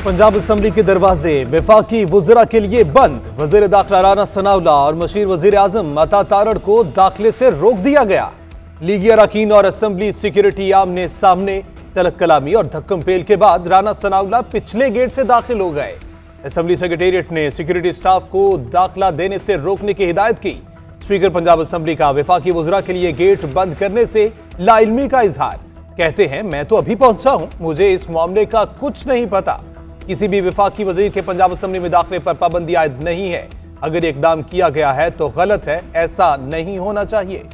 Punjab assembly के दरवाजे वफाकी वज़रा के लिए बंद। वज़ीर दाखिला राना सनाउल्लाह और मशीर वज़ीर आज़म अता तारड़ को दाखिले से रोक दिया गया। लीगी अरकान और असम्बली सिक्योरिटी आमने सामने तलक कलामी और धक्कम पेल के बाद राना सनाउल्लाह पिछले गेट से दाखिल हो गए। असम्बली सेक्रेटेरिएट ने सिक्योरिटी स्टाफ को दाखिला देने से रोकने की हिदायत की। स्पीकर पंजाब असम्बली का वफाकी वज़रा के लिए गेट बंद करने से लाइल्मी का इजहार। कहते हैं, मैं तो अभी पहुंचा हूं, मुझे इस मामले का कुछ नहीं पता। किसी भी वफाकी वजीर के पंजाब असम्बली में दाखिले पर पाबंदी आयद नहीं है। अगर इकदाम किया गया है तो गलत है, ऐसा नहीं होना चाहिए।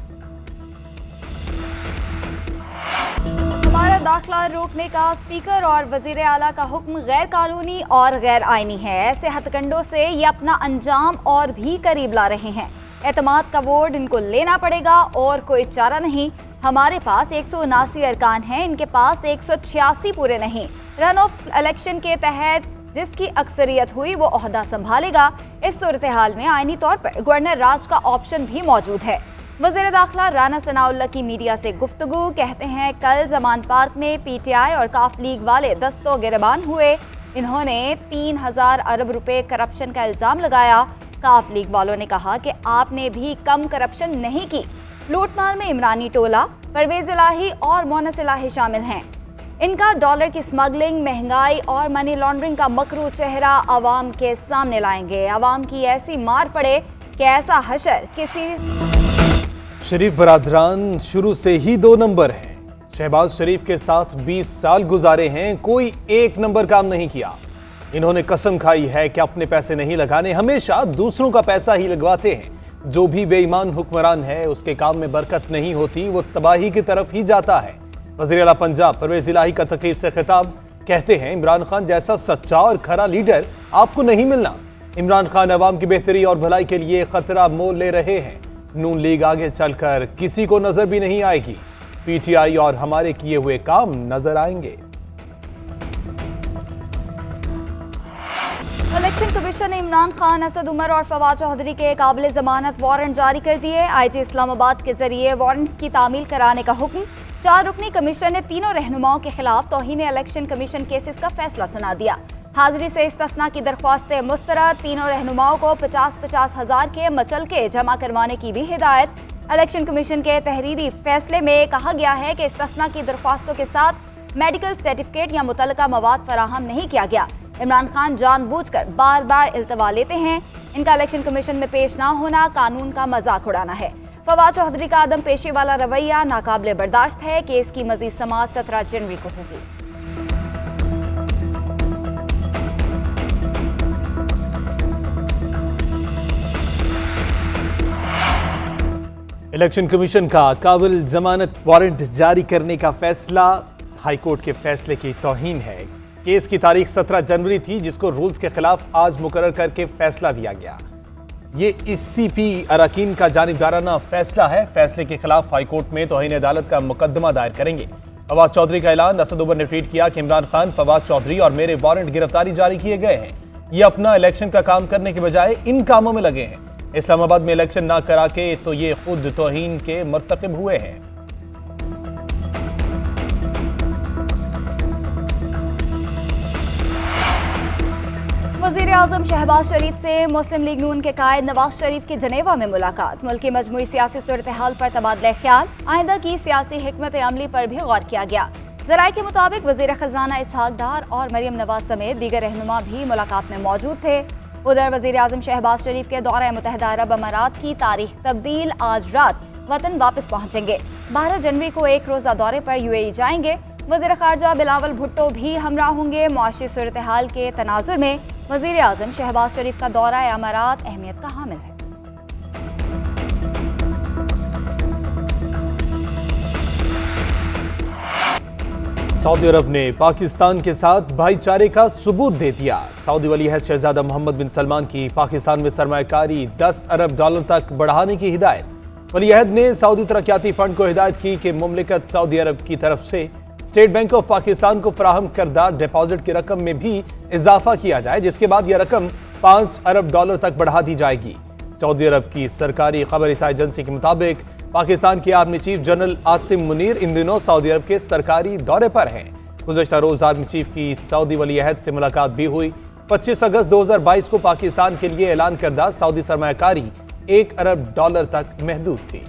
हमारा दाखिला रोकने का स्पीकर और वजीर आला का हुक्म गैर कानूनी और गैर आईनी है। ऐसे हथकंडों से ये अपना अंजाम और भी करीब ला रहे हैं। एतमाद का वोट इनको लेना पड़ेगा और कोई चारा नहीं। हमारे पास 179 अरकान हैं, इनके पास 186 पूरे नहीं। रन ऑफ इलेक्शन के तहत जिसकी अक्सरियत हुई वो ओहदा संभालेगा। इस सूरत हाल में आईनी तौर पर गवर्नर राज का ऑप्शन भी मौजूद है। वज़ीर दाखिला राना सनाउल्लाह की मीडिया से गुफ्तगू। कहते हैं, कल जमान पार्क में PTI और काफ लीग वाले दस्तों गिरबान हुए। इन्होंने 3000 अरब रुपए करप्शन का इल्ज़ाम लगाया। काफ लीग वालों ने कहा कि आपने भी कम करप्शन नहीं की। लूटमार में इमरानी टोला, परवेज इलाही और मोनस इलाही शामिल हैं। इनका डॉलर की स्मगलिंग, महंगाई और मनी लॉन्ड्रिंग का मकरू चेहरा आवाम के सामने लाएंगे। आवाम की ऐसी मार पड़े कि ऐसा हशर किसी। शरीफ बरादरान शुरू से ही 2 नंबर हैं। शहबाज शरीफ के साथ 20 साल गुजारे हैं, कोई 1 नंबर काम नहीं किया। इन्होंने कसम खाई है कि अपने पैसे नहीं लगाने, हमेशा दूसरों का पैसा ही लगवाते हैं। जो भी बेईमान हुक्मरान है उसके काम में बरकत नहीं होती, वो तबाही की तरफ ही जाता है। वज़ीर आला पंजाब परवेज इलाही का तकरीब से खिताब। कहते हैं, इमरान खान जैसा सच्चा और खरा लीडर आपको नहीं मिलना। इमरान खान अवाम की बेहतरी और भलाई के लिए खतरा मोल ले रहे हैं। नून लीग आगे चलकर किसी को नजर भी नहीं आएगी। PTI और हमारे किए हुए काम नजर आएंगे। इलेक्शन कमीशन ने इमरान खान, असद उमर और फवाद चौधरी के काबिल जमानत वारंट जारी कर दिए। IG इस्लामाबाद के जरिए वारंट की तामील कराने का हुक्म। 4 रुकनी कमीशन ने तीनों रहनुमाओं के खिलाफ तौहीन इलेक्शन कमीशन केसेस का फैसला सुना दिया। हाजिरी से इस्तिस्ना की दरख्वास्त मुस्तरद। तीनों रहनुमाओं को 50-50 हज़ार के मचलके जमा करवाने की भी हिदायत। इलेक्शन कमीशन के तहरीरी फैसले में कहा गया है कि इस्तिस्ना की दरख्वास्तों के साथ मेडिकल सर्टिफिकेट या मुतल्लका मवाद फराहम नहीं किया गया। इमरान खान जानबूझकर बार बार इल्तवा लेते हैं। इनका इलेक्शन कमीशन में पेश ना होना कानून का मजाक उड़ाना है। फवाद चौधरी का आदम पेशे वाला रवैया नाकाबिले बर्दाश्त है। केस की मजीद समाअत 17 जनवरी को होगी। इलेक्शन कमीशन का काबिल जमानत वारंट जारी करने का फैसला हाईकोर्ट के फैसले की तौहीन है। केस की तारीख 17 जनवरी थी, जिसको रूल्स के खिलाफ आज मुकर्रर करके फैसला दिया गया। ये CP अरकान का जानिबदाराना फैसला है। फैसले के खिलाफ हाईकोर्ट में तौहीन अदालत का मुकदमा दायर करेंगे। फवाद चौधरी का ऐलान। असद उमर ने ट्वीट किया कि इमरान खान, फवाद चौधरी और मेरे वारंट गिरफ्तारी जारी किए गए हैं। ये अपना इलेक्शन का काम करने के बजाय इन कामों में लगे हैं। इस्लामाबाद में इलेक्शन ना करा के तो ये खुद तौहीन के मर्तकब हुए हैं। वज़ीर आज़म शहबाज शरीफ से मुस्लिम लीग नून के कायद नवाज शरीफ की जनेवा में मुलाकात। मुल्क की मजमूई सियासी सूरत हाल पर तबादला ख्याल। आइंदा की सियासी हिकमत अमली पर भी गौर किया गया। ज़राए के मुताबिक वज़ीर खजाना इसहाक डार और मरियम नवाज समेत दीगर रहनुमा भी मुलाकात में मौजूद थे। उधर वज़ीर आज़म शहबाज शरीफ के दौरे मुत्तहिदा अरब अमारात की तारीख तब्दील। आज रात वतन वापस पहुंचेंगे। 12 जनवरी को 1 रोज़ा दौरे पर UAE जाएंगे। वज़ीर ख़ारजा बिलावल भुट्टो भी हमरा होंगे। मुआशी सूरत हाल के तनाजुर में वज़ीर आज़म शहबाज शरीफ का दौरा अमारात अहमियत का हामिल है। सऊदी अरब ने पाकिस्तान के साथ भाईचारे का सबूत दे दिया। सऊदी वली अहद शहजादा मोहम्मद बिन सलमान की पाकिस्तान में सरमायाकारी $10 अरब तक बढ़ाने की हिदायत। वली अहद ने सऊदी तरक्याती फंड को हिदायत की कि मुमलिकत सऊदी अरब की तरफ से स्टेट बैंक ऑफ पाकिस्तान को फराहम करदा डिपॉजिट की रकम में भी इजाफा किया जाए, जिसके बाद यह रकम $5 अरब तक बढ़ा दी जाएगी। सऊदी अरब की सरकारी खबर एजेंसी के मुताबिक पाकिस्तान के army chief general Asim Munir इन दिनों सऊदी अरब के सरकारी दौरे पर हैं। गुज़श्ता रोज आर्मी चीफ की सऊदी वली अहद से मुलाकात भी हुई। 25 अगस्त 2022 को पाकिस्तान के लिए ऐलान करदा सऊदी सरमायाकारी $1 अरब तक महदूद थी।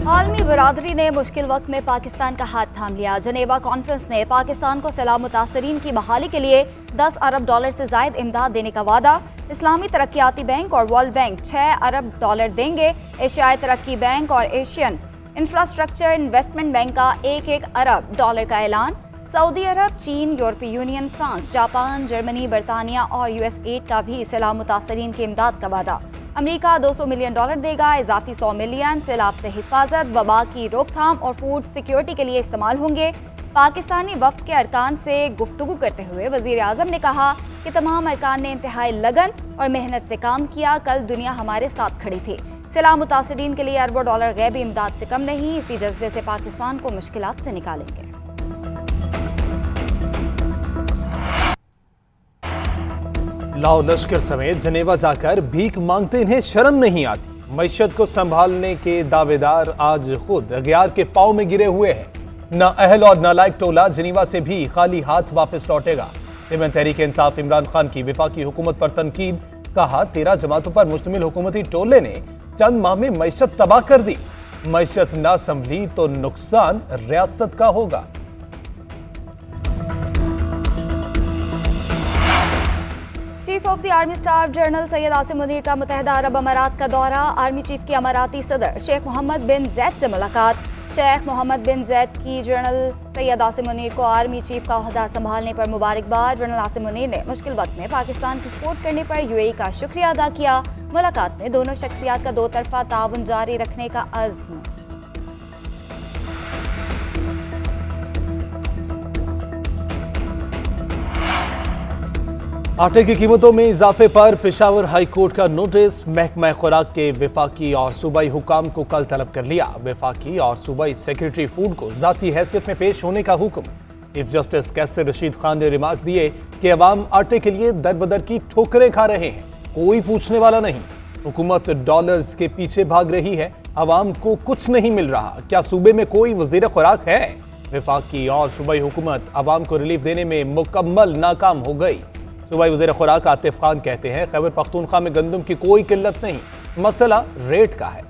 आलमी बरादरी ने मुश्किल वक्त में पाकिस्तान का हाथ थाम लिया। जनेवा कॉन्फ्रेंस में पाकिस्तान को सैलाब मुतासरीन की बहाली के लिए $10 अरब से जायद इमदाद देने का वादा। इस्लामी तरक्याती बैंक और वर्ल्ड बैंक $6 अरब देंगे। एशियाई तरक्की बैंक और एशियन इंफ्रास्ट्रक्चर इन्वेस्टमेंट बैंक का $1 अरब का ऐलान। सऊदी अरब, चीन, यूरोपीय यूनियन, फ्रांस, जापान, जर्मनी, बरतानिया और US8 का भी सैलाब मुतासरीन की इमदाद का वादा। अमेरिका $200 मिलियन देगा। इजाफी $100 मिलियन सैलाब से हिफाजत, वबा की रोकथाम और फूड सिक्योरिटी के लिए इस्तेमाल होंगे। पाकिस्तानी वफ्द के अरकान से गुफ्तगू करते हुए वजीर आजम ने कहा कि तमाम अरकान ने इंतहाई लगन और मेहनत से काम किया। कल दुनिया हमारे साथ खड़ी थी। सैलाब मुतासरीन के लिए अरबों डॉलर गैबी इमदाद से कम नहीं। इसी जज्बे से पाकिस्तान को मुश्किलात से निकालेंगे। लाओ लश्कर समेत जनेवा जाकर भीख मांगते इन्हें शर्म नहीं आती। मईशत को संभालने के दावेदार आज खुद अगियार के पांव में गिरे हुए हैं। न अहल और नालायक टोला जनेवा से भी खाली हाथ वापस लौटेगा। इमरान तहरीक इंसाफ इमरान खान की वफाकी हुकूमत पर तनकीद। कहा 13 जमातों पर मुश्तमिल हुकूमती टोले ने चंद माह में मईशत तबाह कर दी। मईशत ना संभली तो नुकसान रियासत का होगा। Chief of the army staff general Syed Asim Munir का मुत्तहिदा अरब अमारात का दौरा। आर्मी चीफ की अमाराती सदर शेख मोहम्मद बिन जैद से मुलाकात। शेख मोहम्मद बिन जैद की जनरल सैयद आसिम मुनीर को आर्मी चीफ का ओहदा संभालने पर मुबारकबाद। जनरल आसिम मुनीर ने मुश्किल वक्त में पाकिस्तान की सपोर्ट करने पर UAE का शुक्रिया अदा किया। मुलाकात में दोनों शख्सियात का 2 तरफा ताउन जारी रखने का अज़्म। आटे की कीमतों में इजाफे पर पेशावर हाई कोर्ट का नोटिस। महकमा खुराक के वफाकी और सूबाई हुकाम को कल तलब कर लिया। वफाकी और सूबाई सेक्रेटरी फूड को जाती हैसियत में पेश होने का हुक्म। चीफ जस्टिस कैसर रशीद खान ने रिमार्क दिए कि अवाम आटे के लिए दर बदर की ठोकरें खा रहे हैं, कोई पूछने वाला नहीं। हुकूमत डॉलर्स के पीछे भाग रही है, अवाम को कुछ नहीं मिल रहा। क्या सूबे में कोई वजीर खुराक है? वफाकी और सूबाई हुकूमत अवाम को रिलीफ देने में मुकम्मल नाकाम हो गई। सूबाई वज़ीर खुराक आतिफ खान कहते हैं खैबर पख्तूनख्वा में गंदम की कोई किल्लत नहीं, मसला रेट का है।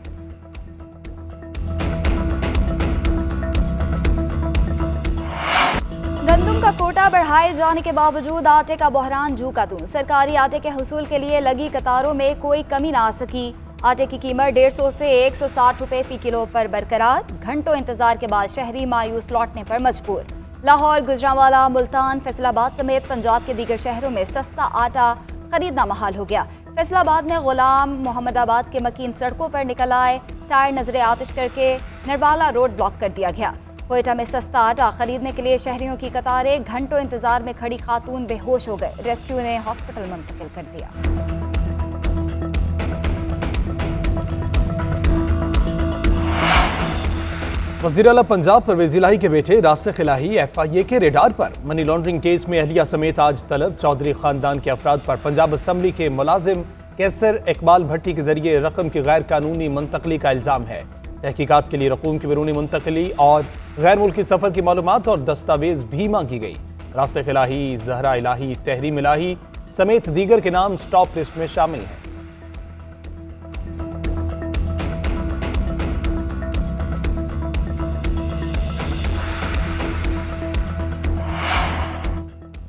गंदम का कोटा बढ़ाए जाने के बावजूद आटे का बहरान झूका दूं। सरकारी आटे के हुसूल के लिए लगी कतारों में कोई कमी ना आ सकी। आटे की कीमत 150 से 160 रुपए फी किलो पर बरकरार। घंटों इंतजार के बाद शहरी मायूस लौटने पर मजबूर। लाहौर, गुजरांवाला, मुल्तान, फैसलाबाद समेत पंजाब के दीगर शहरों में सस्ता आटा खरीदना महाल हो गया। फैसलाबाद में गुलाम मोहम्मदाबाद के मकीन सड़कों पर निकल आए। टायर नजरे आतिश करके नरवाला रोड ब्लॉक कर दिया गया। कोयटा में सस्ता आटा खरीदने के लिए शहरियों की कतारें। घंटों इंतजार में खड़ी खातून बेहोश हो गए। रेस्क्यू ने हॉस्पिटल मुंतकिल कर दिया। वज़ीर आला पंजाब परवेज़ इलाही के बेटे रासिख इलाही FIA के रेडार पर। मनी लॉन्ड्रिंग केस में अहलिया समेत आज तलब। चौधरी खानदान के अफराद पर पंजाब असम्बली के मुलाजिम कैसर इकबाल भट्टी के जरिए रकम की गैर कानूनी मुंतकली का इल्ज़ाम है। तहकीकात के लिए रकूम की बैरूनी मुंतकली और गैर मुल्की सफ़र की मालूमात और दस्तावेज भी मांगी गई। रासिख इलाही, जहरा इलाही, तहरीम इलाही समेत दीगर के नाम स्टॉप लिस्ट में शामिल हैं।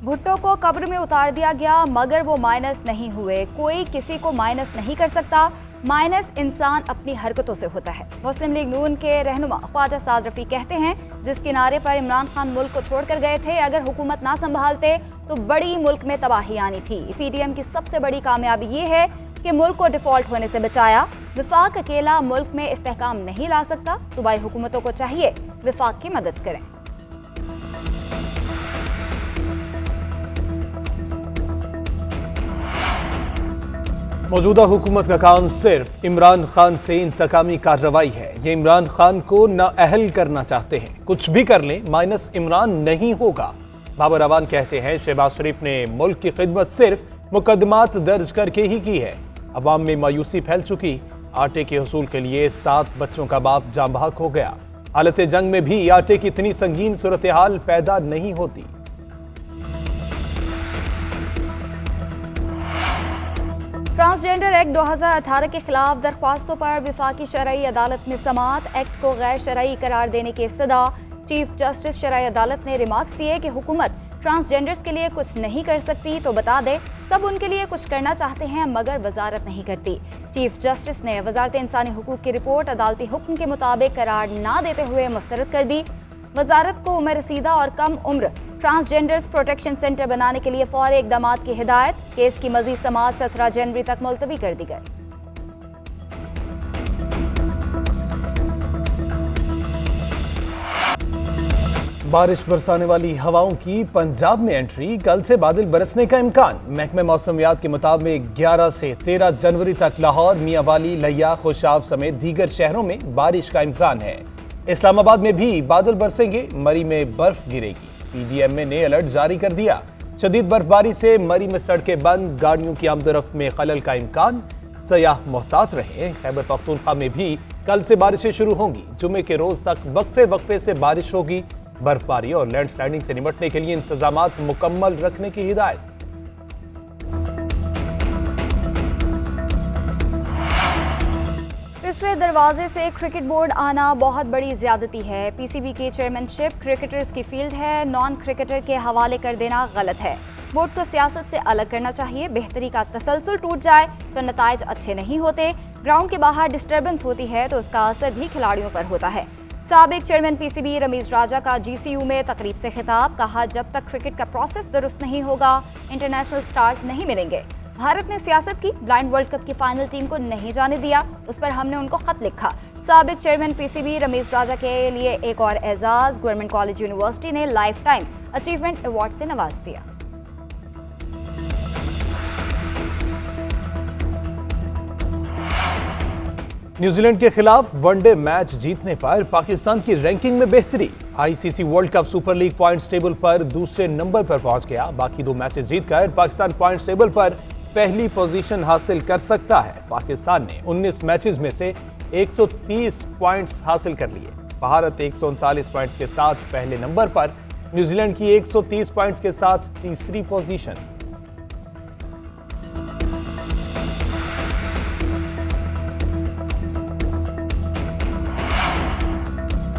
भुट्टो को कब्र में उतार दिया गया मगर वो माइनस नहीं हुए। कोई किसी को माइनस नहीं कर सकता। माइनस इंसान अपनी हरकतों से होता है। मुस्लिम लीग नून के रहनुमा ख्वाजा साद रफी कहते हैं जिस किनारे पर इमरान खान मुल्क को छोड़कर गए थे, अगर हुकूमत ना संभालते तो बड़ी मुल्क में तबाही आनी थी। PDM की सबसे बड़ी कामयाबी ये है कि मुल्क को डिफॉल्ट होने से बचाया। वफाक अकेला मुल्क में इस्तेहकाम नहीं ला सकता। सूबाई हुकूमतों को चाहिए वफाक की मदद करें। मौजूदा हुकूमत का काम सिर्फ इमरान खान से इंतकामी कार्रवाई है। ये इमरान खान को नाअहल करना चाहते हैं। कुछ भी कर लें, माइनस इमरान नहीं होगा। बाबर अवान कहते हैं शहबाज शरीफ ने मुल्क की खिदमत सिर्फ मुकदमात दर्ज करके ही की है। अवाम में मायूसी फैल चुकी। आटे के हुसूल के लिए 7 बच्चों का बाप जाँ बहक हो गया। हालत जंग में भी आटे की इतनी संगीन सूरत हाल पैदा नहीं होती। ट्रांसजेंडर एक्ट 2018 के खिलाफ दरख्वास्तों पर वफाकी शरई अदालत में समाअत। एक्ट को गैर शरई करार देने की इस्तदा। चीफ जस्टिस शरई अदालत ने रिमार्क्स दिए कि हुकूमत ट्रांसजेंडर्स के लिए कुछ नहीं कर सकती तो बता दे, सब उनके लिए कुछ करना चाहते हैं मगर वजारत नहीं करती। चीफ जस्टिस ने वजारत इंसानी हुकूक की रिपोर्ट अदालती हुक्म के मुताबिक करार ना देते हुए मुस्तरद कर दी। वजारत को उम्र रसीदा और कम उम्र ट्रांसजेंडर्स प्रोटेक्शन सेंटर बनाने के लिए फौरी इक़दामात की हिदायत। केस की मजीद समाअत 17 जनवरी तक मुलतवी कर दी गई। बारिश बरसाने वाली हवाओं की पंजाब में एंट्री। कल से बादल बरसने का इम्कान। महकमे मौसमियात के मुताबिक 11 से 13 जनवरी तक लाहौर, मियांवाली, लिया, खुशाब समेत दीगर शहरों में बारिश का इम्कान है। इस्लामाबाद में भी बादल बरसेंगे। मरी में बर्फ गिरेगी। पीडीएमए ने अलर्ट जारी कर दिया। शदीद बर्फबारी से मरी में सड़कें बंद, गाड़ियों की आमदोरफ्त में खलल का इम्कान। सयाह मोहतात रहे। खैबर पख्तूनख्वा में भी कल से बारिशें शुरू होंगी। जुमे के रोज तक वक्फे वक्फे से बारिश होगी। बर्फबारी और लैंडस्लाइडिंग से निपटने के लिए इंतजामात मुकम्मल रखने की हिदायत। पिछले दरवाजे से क्रिकेट बोर्ड आना बहुत बड़ी ज्यादती है। पीसीबी की चेयरमैनशिप क्रिकेटर्स की फील्ड है, नॉन क्रिकेटर के हवाले कर देना गलत है। बोर्ड को सियासत से अलग करना चाहिए। बेहतरी का तसलसल टूट जाए तो नताइज अच्छे नहीं होते। ग्राउंड के बाहर डिस्टर्बेंस होती है तो उसका असर भी खिलाड़ियों पर होता है। साबिक चेयरमैन पीसीबी रमीज राजा का जीसीयू में तकरीब से खिताब। कहा, जब तक क्रिकेट का प्रोसेस दुरुस्त नहीं होगा इंटरनेशनल स्टार्स नहीं मिलेंगे। भारत ने सियासत की, ब्लाइंड वर्ल्ड कप की फाइनल टीम को नहीं जाने दिया, उस पर हमने उनको खत लिखा। साबिक चेयरमैन पीसीबी रमीज राजा के लिए एक और एजाज। गवर्नमेंट कॉलेज यूनिवर्सिटी ने लाइफ टाइम अचीवमेंट अवार्ड से नवाज दिया। न्यूजीलैंड के खिलाफ वनडे मैच जीतने पर पाकिस्तान की रैंकिंग में बेहतरी। ICC world cup super league points table पर दूसरे नंबर पर पहुंच गया। बाकी 2 मैचेस जीतकर पाकिस्तान पॉइंट्स टेबल पर पहली पोजीशन हासिल कर सकता है। पाकिस्तान ने 19 मैचेस में से 130 पॉइंट्स हासिल कर लिए। भारत 139 पॉइंट्स के साथ पहले नंबर पर, न्यूजीलैंड की 130 पॉइंट्स के साथ तीसरी पोजीशन।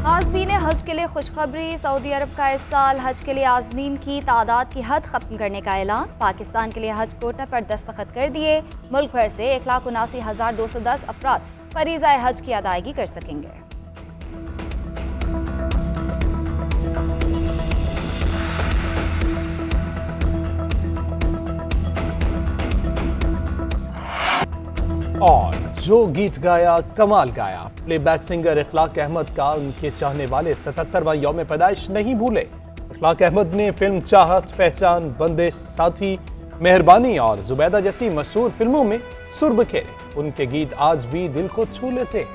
आज़मीन हज के लिए खुशखबरी। सऊदी अरब का इस साल हज के लिए आज़मीन की तादाद की हद खत्म करने का ऐलान। पाकिस्तान के लिए हज कोटा पर दस्तखत कर दिए। मुल्क भर से 1,79,210 अफराद फरीज़ा हज की अदायगी कर सकेंगे। और जो गीत गाया कमाल गाया। प्लेबैक सिंगर इखलाक अहमद का उनके चाहने वाले 77वां यौम पैदाइश नहीं भूले। इखलाक अहमद ने फिल्म चाहत, पहचान, बंदिश, साथी, मेहरबानी और जुबैदा जैसी मशहूर फिल्मों में सुर बिखेरे। उनके गीत आज भी दिल को छू लेते।